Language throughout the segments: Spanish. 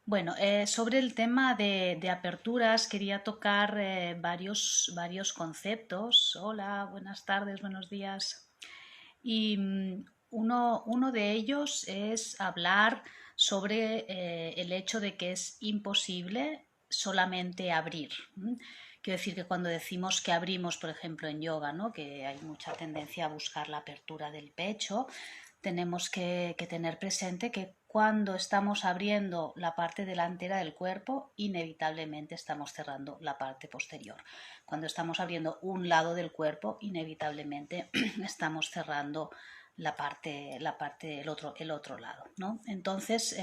Bueno, sobre el tema de aperturas quería tocar varios conceptos. Hola, buenas tardes, buenos días. Y uno de ellos es hablar sobre el hecho de que es imposible solamente abrir. Quiero decir que cuando decimos que abrimos, por ejemplo, en yoga, ¿no? Que hay mucha tendencia a buscar la apertura del pecho, tenemos que tener presente que cuando estamos abriendo la parte delantera del cuerpo, inevitablemente estamos cerrando la parte posterior. Cuando estamos abriendo un lado del cuerpo, inevitablemente estamos cerrando el otro lado, ¿no? Entonces,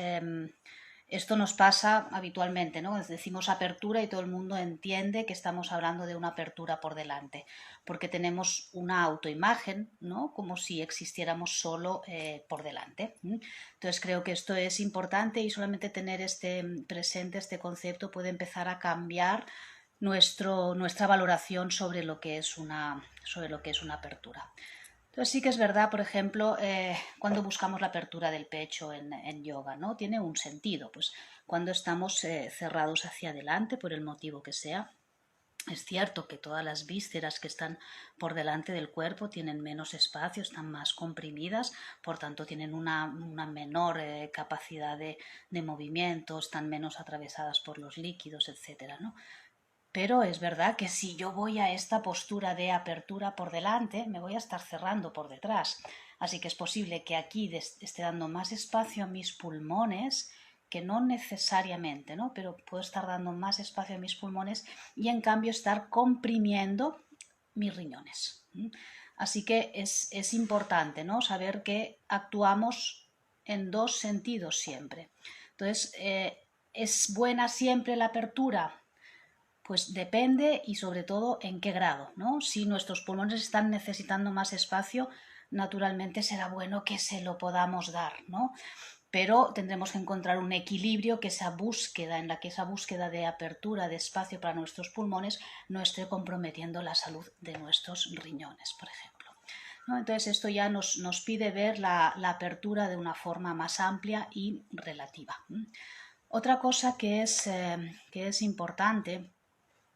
esto nos pasa habitualmente, ¿no? Decimos apertura y todo el mundo entiende que estamos hablando de una apertura por delante, porque tenemos una autoimagen, ¿no? Como si existiéramos solo por delante. Entonces creo que esto es importante y solamente tener presente este concepto puede empezar a cambiar nuestra valoración sobre lo que es una apertura. Entonces sí que es verdad, por ejemplo, cuando buscamos la apertura del pecho en yoga, ¿no? Tiene un sentido, pues cuando estamos cerrados hacia adelante, por el motivo que sea. Es cierto que todas las vísceras que están por delante del cuerpo tienen menos espacio, están más comprimidas, por tanto tienen una menor capacidad de movimiento, están menos atravesadas por los líquidos, etcétera, ¿no? Pero es verdad que si yo voy a esta postura de apertura por delante, me voy a estar cerrando por detrás. Así que es posible que aquí esté dando más espacio a mis pulmones, que no necesariamente, ¿no? Pero puedo estar dando más espacio a mis pulmones y en cambio estar comprimiendo mis riñones. Así que es importante, ¿no? Saber que actuamos en dos sentidos siempre. Entonces, ¿es buena siempre la apertura? Pues depende y sobre todo en qué grado, ¿no? Si nuestros pulmones están necesitando más espacio, naturalmente será bueno que se lo podamos dar, ¿no? Pero tendremos que encontrar un equilibrio en la que esa búsqueda de apertura, de espacio para nuestros pulmones no esté comprometiendo la salud de nuestros riñones, por ejemplo, ¿no? Entonces esto ya nos pide ver la apertura de una forma más amplia y relativa. Otra cosa que es importante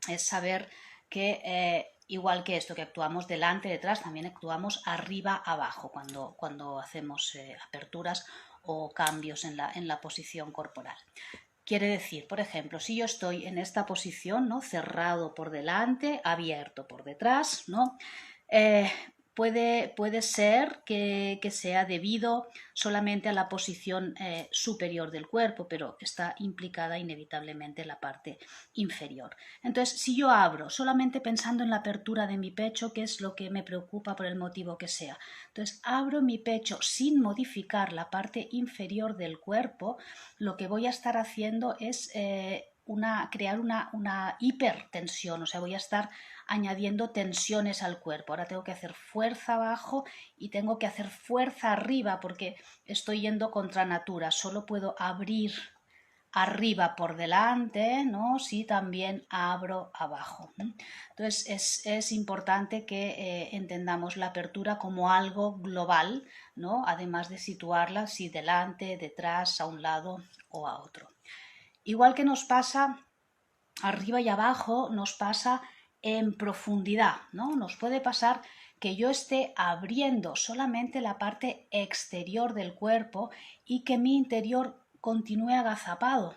es saber que igual que esto, que actuamos delante, detrás, también actuamos arriba, abajo cuando hacemos aperturas o cambios en la posición corporal. Quiere decir, por ejemplo, si yo estoy en esta posición, ¿no? Cerrado por delante, abierto por detrás, ¿no? Eh, puede ser que sea debido solamente a la posición superior del cuerpo, pero está implicada inevitablemente la parte inferior. Entonces, si yo abro solamente pensando en la apertura de mi pecho, que es lo que me preocupa por el motivo que sea, entonces abro mi pecho sin modificar la parte inferior del cuerpo, lo que voy a estar haciendo es crear una hipertensión, o sea, voy a estar añadiendo tensiones al cuerpo. Ahora tengo que hacer fuerza abajo y tengo que hacer fuerza arriba porque estoy yendo contra natura. Solo puedo abrir arriba por delante, ¿no? Si también abro abajo. Entonces es importante que entendamos la apertura como algo global, ¿no? Además de situarla si delante, detrás, a un lado o a otro. Igual que nos pasa arriba y abajo, nos pasa en profundidad, ¿no? Nos puede pasar que yo esté abriendo solamente la parte exterior del cuerpo y que mi interior continúe agazapado.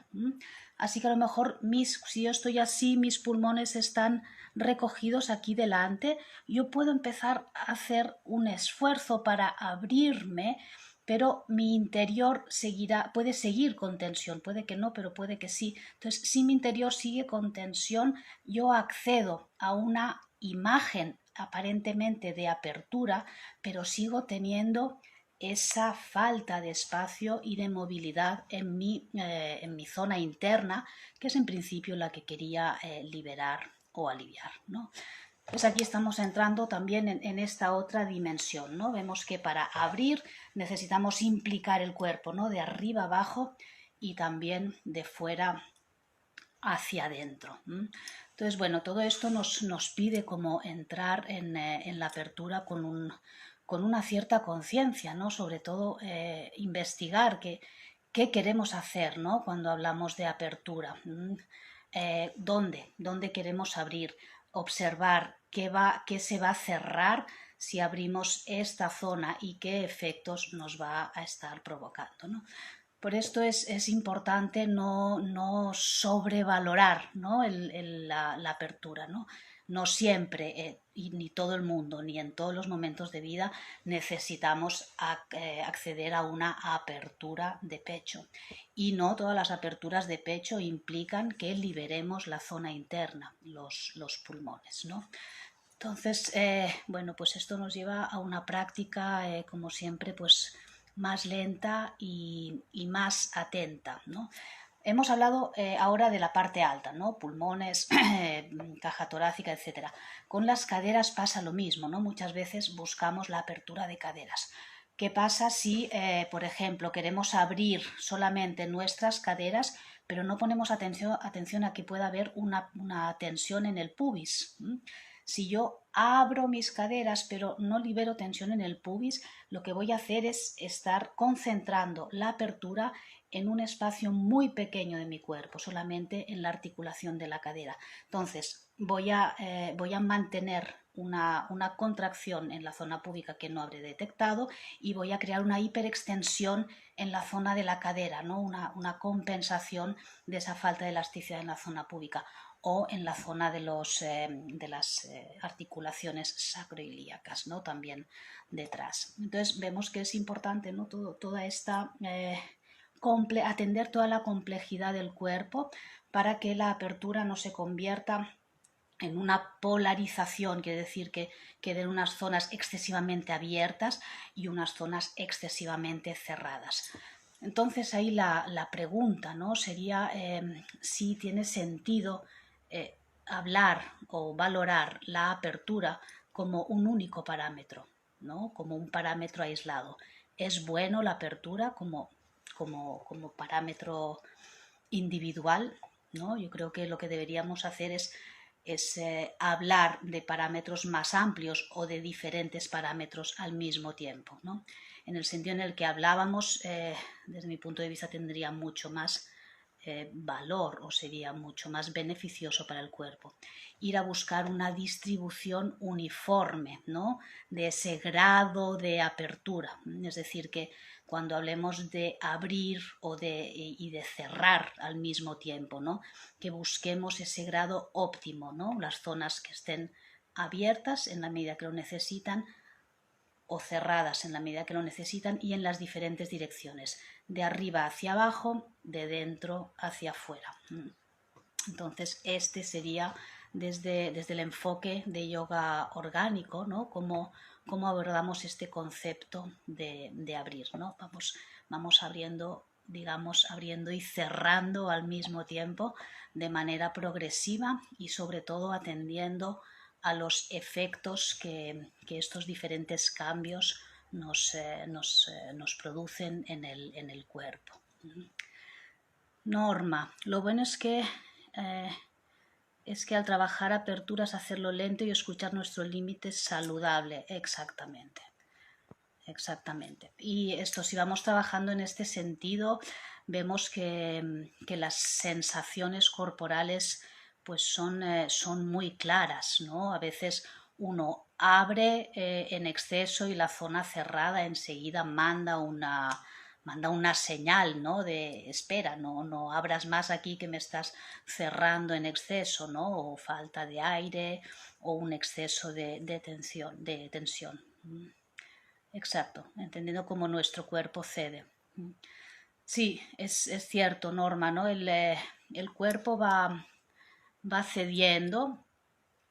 Así que a lo mejor si yo estoy así, mis pulmones están recogidos aquí delante, yo puedo empezar a hacer un esfuerzo para abrirme, pero mi interior puede seguir con tensión, puede que no, pero puede que sí. Entonces, si mi interior sigue con tensión, yo accedo a una imagen aparentemente de apertura, pero sigo teniendo esa falta de espacio y de movilidad en mi zona interna, que es en principio la que quería liberar o aliviar, ¿no? Pues aquí estamos entrando también en esta otra dimensión, ¿no? Vemos que para abrir necesitamos implicar el cuerpo, ¿no? De arriba abajo y también de fuera hacia adentro. Entonces, bueno, todo esto nos pide como entrar en la apertura con una cierta conciencia, ¿no? Sobre todo investigar ¿Qué queremos hacer, ¿no? Cuando hablamos de apertura? ¿Dónde queremos abrir? Observar qué se va a cerrar si abrimos esta zona y qué efectos nos va a estar provocando, ¿no? Por esto es importante no sobrevalorar, ¿no? La apertura, ¿no? No siempre, y ni todo el mundo, ni en todos los momentos de vida necesitamos acceder a una apertura de pecho. Y no todas las aperturas de pecho implican que liberemos la zona interna, los pulmones, ¿no? Entonces, bueno, pues esto nos lleva a una práctica, como siempre, pues más lenta y más atenta, ¿no? Hemos hablado ahora de la parte alta, ¿no? Pulmones, caja torácica, etcétera. Con las caderas pasa lo mismo, ¿no? Muchas veces buscamos la apertura de caderas. ¿Qué pasa si, por ejemplo, queremos abrir solamente nuestras caderas, pero no ponemos atención a que pueda haber una tensión en el pubis? Si yo abro mis caderas pero no libero tensión en el pubis, lo que voy a hacer es estar concentrando la apertura en un espacio muy pequeño de mi cuerpo, solamente en la articulación de la cadera. Entonces, voy a mantener una contracción en la zona púbica que no habré detectado y voy a crear una hiperextensión en la zona de la cadera, ¿no? Una compensación de esa falta de elasticidad en la zona púbica o en la zona de las articulaciones sacroiliacas, ¿no? También detrás. Entonces vemos que es importante, ¿no? Toda esta atender toda la complejidad del cuerpo para que la apertura no se convierta en una polarización, quiere decir que queden unas zonas excesivamente abiertas y unas zonas excesivamente cerradas. Entonces ahí la pregunta, ¿no? Sería si tiene sentido hablar o valorar la apertura como un único parámetro, ¿no? Como un parámetro aislado. ¿Es bueno la apertura como parámetro individual? ¿No? Yo creo que lo que deberíamos hacer es hablar de parámetros más amplios o de diferentes parámetros al mismo tiempo, ¿no? En el sentido en el que hablábamos, desde mi punto de vista, tendría mucho más valor o sería mucho más beneficioso para el cuerpo ir a buscar una distribución uniforme, ¿no? De ese grado de apertura. Es decir, que cuando hablemos de abrir y de cerrar al mismo tiempo, ¿no? Que busquemos ese grado óptimo, ¿no? Las zonas que estén abiertas en la medida que lo necesitan o cerradas en la medida que lo necesitan y en las diferentes direcciones, de arriba hacia abajo, de dentro hacia afuera. Entonces, este sería desde el enfoque de yoga orgánico, ¿no? Cómo abordamos este concepto de abrir, ¿no? Vamos abriendo, digamos, abriendo y cerrando al mismo tiempo de manera progresiva y sobre todo atendiendo a los efectos que estos diferentes cambios nos producen en el cuerpo. Norma, lo bueno es que al trabajar aperturas, hacerlo lento y escuchar nuestro límite saludable. Exactamente. Exactamente. Y esto, si vamos trabajando en este sentido, vemos que las sensaciones corporales pues son muy claras, ¿no? A veces uno abre en exceso y la zona cerrada enseguida manda una señal, ¿no? De espera, no abras más aquí que me estás cerrando en exceso, ¿no? O falta de aire o un exceso de tensión. Exacto, entendiendo cómo nuestro cuerpo cede. Sí, es cierto, Norma, ¿no? El cuerpo va cediendo.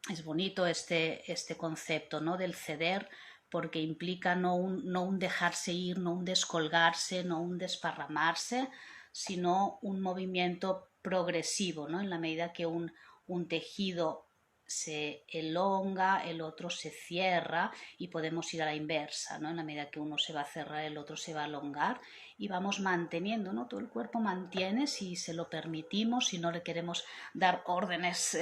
Es bonito este concepto, ¿no? Del ceder, porque implica no un dejarse ir, no un descolgarse, no un desparramarse, sino un movimiento progresivo, ¿no? En la medida que un tejido se elonga, el otro se cierra y podemos ir a la inversa, ¿no? En la medida que uno se va a cerrar, el otro se va a elongar y vamos manteniendo, ¿no? Todo el cuerpo mantiene si se lo permitimos, si no le queremos dar órdenes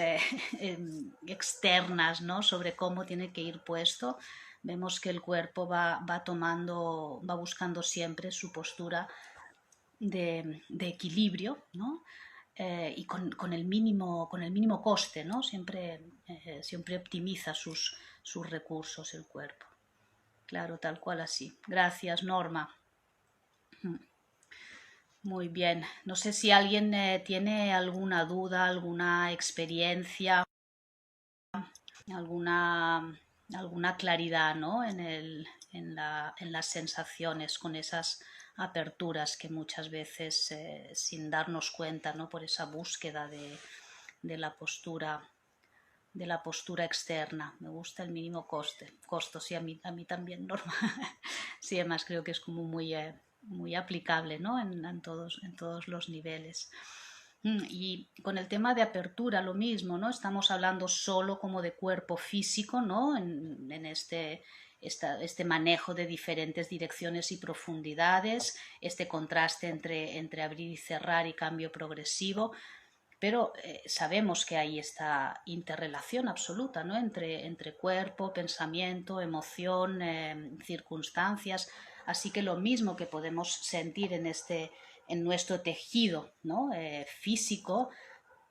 externas, ¿no? Sobre cómo tiene que ir puesto. Vemos que el cuerpo va buscando siempre su postura de equilibrio, ¿no? Y con el mínimo coste, ¿no? Siempre optimiza sus recursos el cuerpo. Claro, tal cual así. Gracias, Norma. Muy bien. No sé si alguien tiene alguna duda, alguna experiencia, alguna, alguna claridad, ¿no? En las sensaciones, con esas aperturas que muchas veces, sin darnos cuenta, ¿no? Por esa búsqueda de la postura externa. Me gusta el mínimo costo, sí, a mí también, Norma. Sí, además creo que es como muy aplicable, ¿no? En todos los niveles. Y con el tema de apertura lo mismo, ¿no? Estamos hablando solo como de cuerpo físico, ¿no? En este manejo de diferentes direcciones y profundidades, este contraste entre abrir y cerrar y cambio progresivo, pero sabemos que hay esta interrelación absoluta, ¿no? entre cuerpo, pensamiento, emoción, circunstancias, así que lo mismo que podemos sentir en nuestro tejido, ¿no? Físico,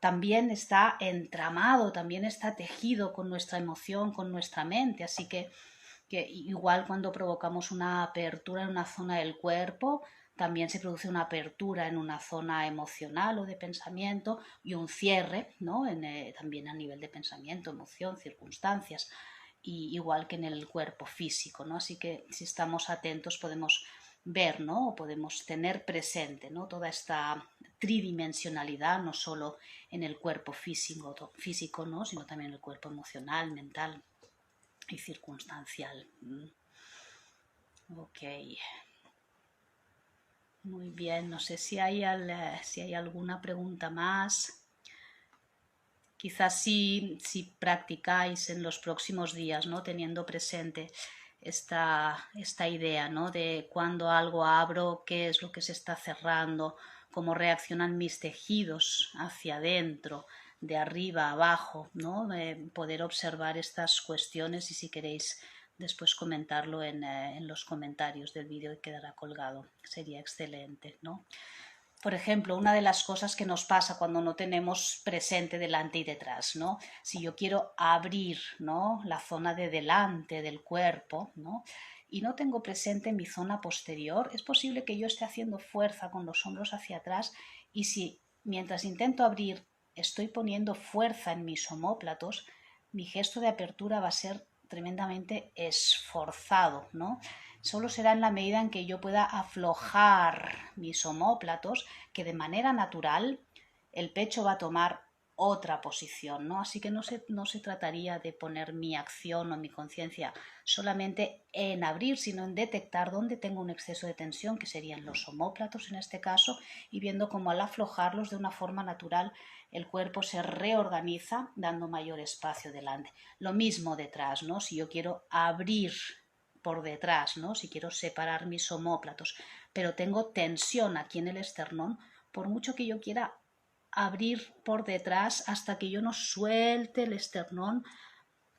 también está entramado, también está tejido con nuestra emoción, con nuestra mente, así que igual cuando provocamos una apertura en una zona del cuerpo, también se produce una apertura en una zona emocional o de pensamiento y un cierre, ¿no? También a nivel de pensamiento, emoción, circunstancias, y igual que en el cuerpo físico, ¿no? Así que si estamos atentos podemos ver, ¿no? O podemos tener presente, ¿no? Toda esta tridimensionalidad, no solo en el cuerpo físico, ¿no? Sino también en el cuerpo emocional, mental y circunstancial. Ok. Muy bien, no sé si hay alguna pregunta más. Quizás si practicáis en los próximos días, ¿no? Teniendo presente esta idea, ¿no? De cuando algo abro, qué es lo que se está cerrando, cómo reaccionan mis tejidos hacia adentro, de arriba a abajo, ¿no? Poder observar estas cuestiones y si queréis después comentarlo en los comentarios del vídeo que quedará colgado. Sería excelente, ¿no? Por ejemplo, una de las cosas que nos pasa cuando no tenemos presente delante y detrás, ¿no? Si yo quiero abrir, ¿no? La zona de delante del cuerpo, ¿no? Y no tengo presente mi zona posterior, es posible que yo esté haciendo fuerza con los hombros hacia atrás y si mientras intento abrir estoy poniendo fuerza en mis omóplatos, mi gesto de apertura va a ser tremendamente esforzado, ¿no? Solo será en la medida en que yo pueda aflojar mis omóplatos que de manera natural el pecho va a tomar otra posición, ¿no? Así que no se trataría de poner mi acción o mi conciencia solamente en abrir, sino en detectar dónde tengo un exceso de tensión, que serían los omóplatos en este caso, y viendo cómo al aflojarlos de una forma natural el cuerpo se reorganiza dando mayor espacio delante. Lo mismo detrás, ¿no? Si yo quiero abrir por detrás, ¿no? Si quiero separar mis omóplatos, pero tengo tensión aquí en el esternón, por mucho que yo quiera abrir por detrás hasta que yo no suelte el esternón,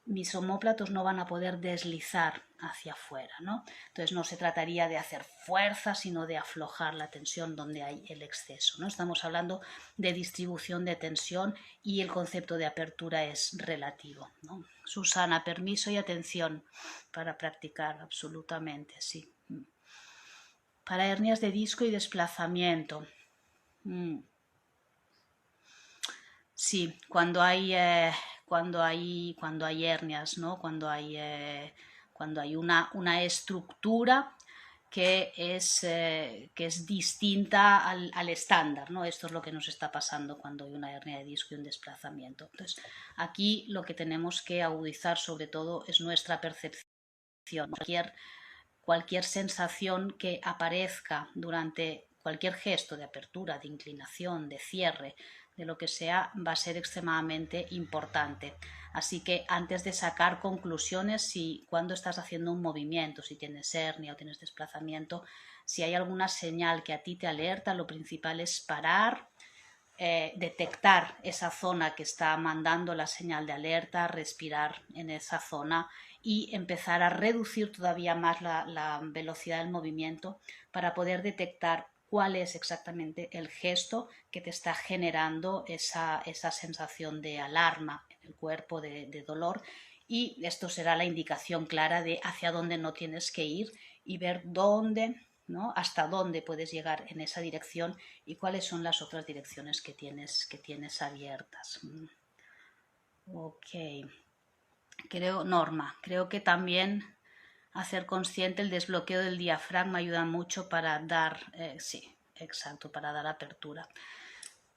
mis omóplatos no van a poder deslizar hacia afuera, ¿no? Entonces no se trataría de hacer fuerza, sino de aflojar la tensión donde hay el exceso, ¿no? Estamos hablando de distribución de tensión y el concepto de apertura es relativo, ¿no? Susana, permiso y atención para practicar, absolutamente, sí. Para hernias de disco y desplazamiento. Sí, cuando hay hernias, ¿no? Cuando hay una estructura que es distinta al estándar, ¿no? Esto es lo que nos está pasando cuando hay una hernia de disco y un desplazamiento. Entonces, aquí lo que tenemos que agudizar sobre todo es nuestra percepción. Cualquier sensación que aparezca durante cualquier gesto de apertura, de inclinación, de cierre, de lo que sea, va a ser extremadamente importante. Así que antes de sacar conclusiones, si cuando estás haciendo un movimiento, si tienes hernia o tienes desplazamiento, si hay alguna señal que a ti te alerta, lo principal es parar, detectar esa zona que está mandando la señal de alerta, respirar en esa zona y empezar a reducir todavía más la velocidad del movimiento para poder detectar cuál es exactamente el gesto que te está generando esa sensación de alarma en el cuerpo, de dolor, y esto será la indicación clara de hacia dónde no tienes que ir y ver dónde, ¿no? Hasta dónde puedes llegar en esa dirección y cuáles son las otras direcciones que tienes abiertas. Ok. Creo que también hacer consciente el desbloqueo del diafragma ayuda mucho para dar, sí, exacto, para dar apertura.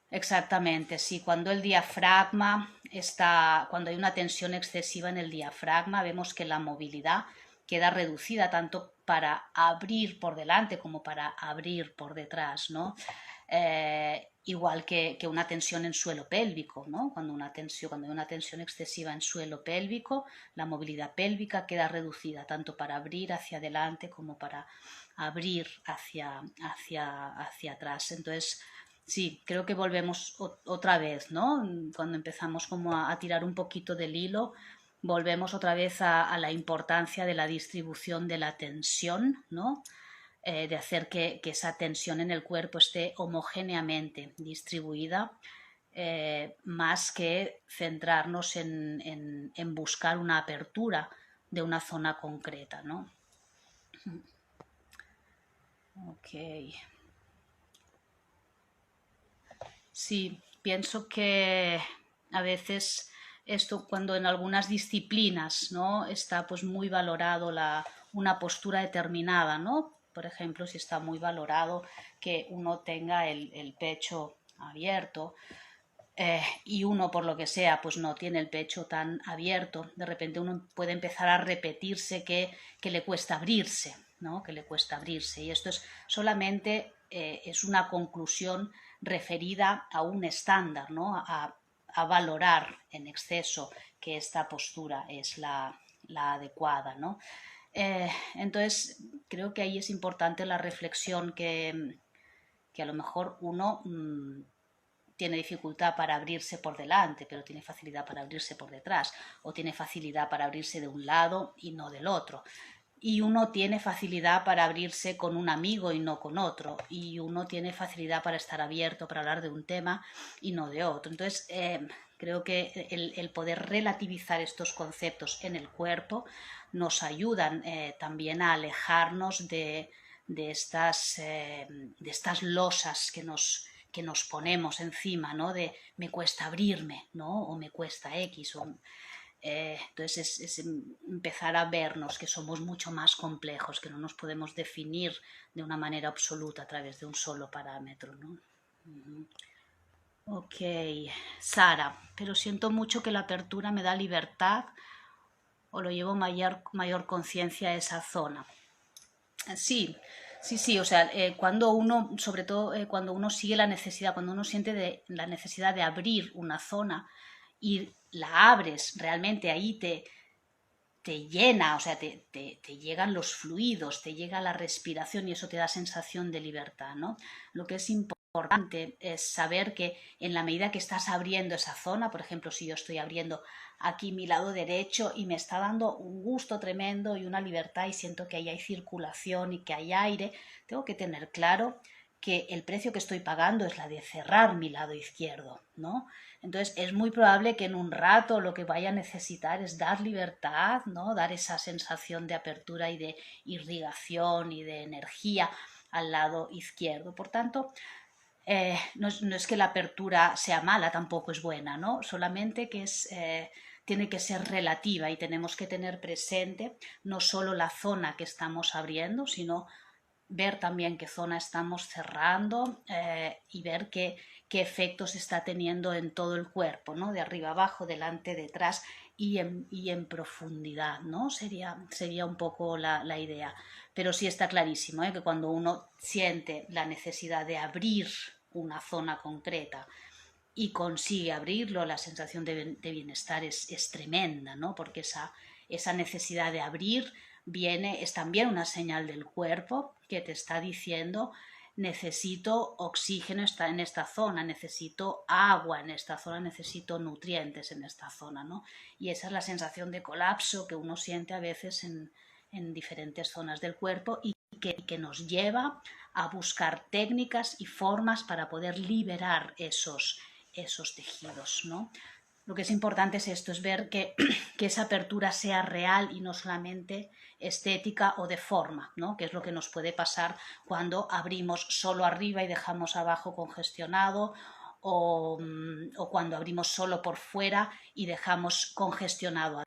Exactamente, sí, cuando el diafragma está, cuando hay una tensión excesiva en el diafragma, vemos que la movilidad queda reducida tanto para abrir por delante como para abrir por detrás, ¿no? Igual que una tensión en suelo pélvico, ¿no? Cuando hay una tensión excesiva en suelo pélvico, la movilidad pélvica queda reducida tanto para abrir hacia adelante como para abrir hacia atrás. Entonces, sí, creo que volvemos otra vez, ¿no? Cuando empezamos como a tirar un poquito del hilo, volvemos otra vez a la importancia de la distribución de la tensión, ¿no? De hacer que esa tensión en el cuerpo esté homogéneamente distribuida, más que centrarnos en buscar una apertura de una zona concreta, ¿no? Ok. Sí, pienso que a veces esto cuando en algunas disciplinas, ¿no? Está pues muy valorado una postura determinada, ¿no? Por ejemplo, si está muy valorado que uno tenga el pecho abierto, y uno por lo que sea pues no tiene el pecho tan abierto, de repente uno puede empezar a repetirse que le cuesta abrirse, ¿no? Que le cuesta abrirse, y esto es solamente es una conclusión referida a un estándar, ¿no? A valorar en exceso que esta postura es la adecuada, ¿no? Entonces creo que ahí es importante la reflexión que a lo mejor uno tiene dificultad para abrirse por delante, pero tiene facilidad para abrirse por detrás, o tiene facilidad para abrirse de un lado y no del otro. Y uno tiene facilidad para abrirse con un amigo y no con otro, y uno tiene facilidad para estar abierto, para hablar de un tema y no de otro. Entonces, creo que el poder relativizar estos conceptos en el cuerpo nos ayudan también a alejarnos de estas losas que nos ponemos encima, ¿no? De me cuesta abrirme, ¿no? O me cuesta X. Entonces es empezar a vernos que somos mucho más complejos, que no nos podemos definir de una manera absoluta a través de un solo parámetro, ¿no? Ok, Sara, pero siento mucho que la apertura me da libertad o lo llevo mayor conciencia a esa zona. Sí, sí, o sea, cuando uno, sobre todo cuando uno sigue la necesidad, cuando uno siente la necesidad de abrir una zona y la abres, realmente ahí te llena, o sea, te llegan los fluidos, te llega la respiración y eso te da sensación de libertad, ¿no? Lo que es importante es saber que en la medida que estás abriendo esa zona, por ejemplo, si yo estoy abriendo aquí mi lado derecho y me está dando un gusto tremendo y una libertad y siento que ahí hay circulación y que hay aire, tengo que tener claro que el precio que estoy pagando es la de cerrar mi lado izquierdo, ¿no? Entonces es muy probable que en un rato lo que vaya a necesitar es dar libertad, ¿no? Dar esa sensación de apertura y de irrigación y de energía al lado izquierdo. Por tanto, no es que la apertura sea mala, tampoco es buena, ¿no? Solamente que tiene que ser relativa y tenemos que tener presente no solo la zona que estamos abriendo, sino ver también qué zona estamos cerrando, y ver qué efectos está teniendo en todo el cuerpo, ¿no? De arriba abajo, delante, detrás y en profundidad, ¿no? Sería un poco la idea. Pero sí está clarísimo, que cuando uno siente la necesidad de abrir una zona concreta y consigue abrirlo, la sensación de bienestar es tremenda, ¿no? Porque esa necesidad de abrir es también una señal del cuerpo que te está diciendo necesito oxígeno en esta zona, necesito agua en esta zona, necesito nutrientes en esta zona, ¿no? Y esa es la sensación de colapso que uno siente a veces en diferentes zonas del cuerpo y que nos lleva a buscar técnicas y formas para poder liberar esos tejidos, ¿no? Lo que es importante es esto, es ver que esa apertura sea real y no solamente estética o de forma, ¿no? Que es lo que nos puede pasar cuando abrimos solo arriba y dejamos abajo congestionado, o cuando abrimos solo por fuera y dejamos congestionado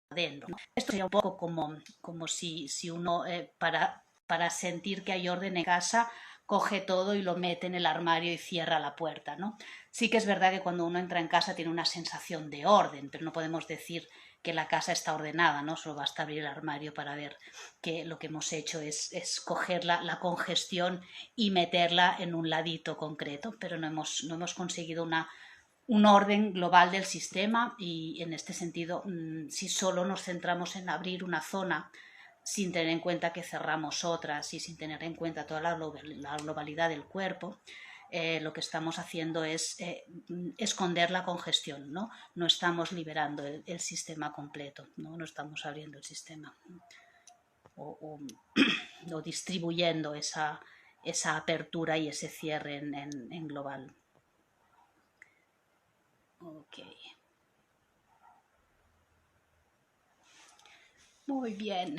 adentro, ¿no? Esto sería un poco como si uno, para sentir que hay orden en casa, coge todo y lo mete en el armario y cierra la puerta, ¿no? Sí que es verdad que cuando uno entra en casa tiene una sensación de orden, pero no podemos decir que la casa está ordenada, ¿no? Solo basta abrir el armario para ver que lo que hemos hecho es coger la congestión y meterla en un ladito concreto, pero no hemos conseguido un orden global del sistema, y en este sentido, si solo nos centramos en abrir una zona sin tener en cuenta que cerramos otras y sin tener en cuenta toda la globalidad del cuerpo, lo que estamos haciendo es esconder la congestión, ¿no? No estamos liberando el sistema completo, no estamos abriendo el sistema o distribuyendo esa apertura y ese cierre en global. Ok. Muy bien.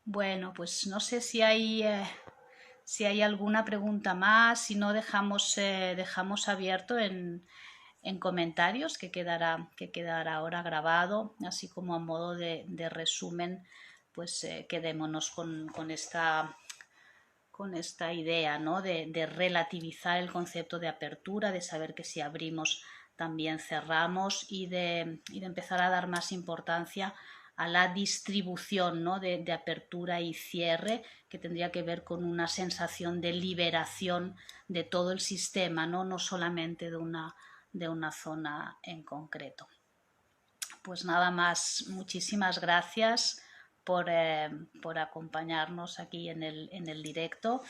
Bueno, pues no sé si hay alguna pregunta más. Si no, dejamos abierto en comentarios, que quedará ahora grabado, así como a modo de resumen. Pues quedémonos con esta idea, ¿no? de relativizar el concepto de apertura, de saber que si abrimos también cerramos, y de empezar a dar más importancia a la distribución, ¿no? de apertura y cierre, que tendría que ver con una sensación de liberación de todo el sistema, no solamente de una zona en concreto. Pues nada más, muchísimas gracias por acompañarnos aquí en el directo.